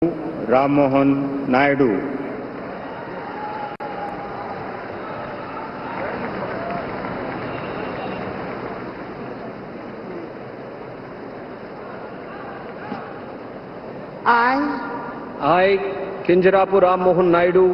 Ram Mohan Naidu. I, Kinjarapu Ram Mohan Naidu,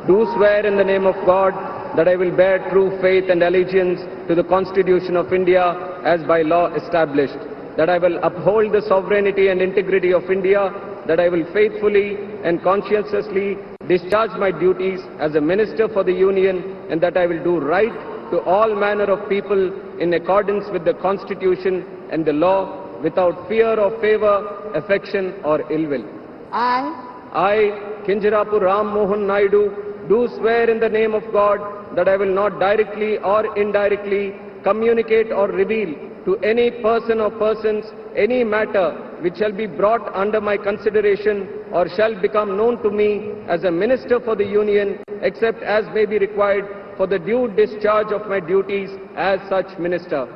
do swear in the name of God that I will bear true faith and allegiance to the Constitution of India as by law established, that I will uphold the sovereignty and integrity of India, that I will faithfully and conscientiously discharge my duties as a Minister for the Union, and that I will do right to all manner of people in accordance with the Constitution and the law, without fear or favor, affection or ill will. I, Kinjarapu Ram Mohan Naidu, do swear in the name of God that I will not directly or indirectly communicate or reveal to any person or persons any matter which shall be brought under my consideration or shall become known to me as a Minister for the Union, except as may be required for the due discharge of my duties as such Minister.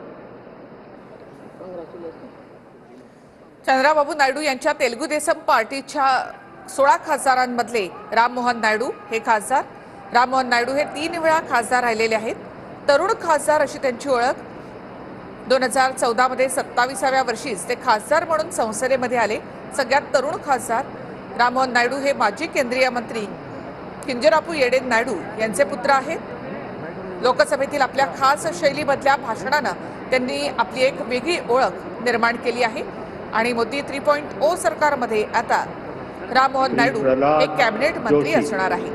Chandrababu Naidu यांच्या तेलुगू देसम पार्टीच्या 16 खासदारांमधले राम मोहन नायडू हे खासदार. राम मोहन नायडू हे 3 वेळा खासदार राहिलेले आहेत. तरुण खासदार अशी त्यांची ओळख. 2014 मध्ये 27व्या वर्षीच ते खासदार म्हणून संसदेमध्ये आले. सगळ्यात तरुण खासदार राम मोहन नायडू हे माजी केंद्रीय मंत्री किंजरापू येडेन नायडू यांचे पुत्र आहेत. लोकसभेतील आपल्या खास शैलीमधल्या भाषणानं त्यांनी आपली एक वेगळी ओळख निर्माण केली आहे आणि मोदी 3.0 सरकारमध्ये आता राम मोहन नायडू एक कॅबिनेट मंत्री असणार आहे.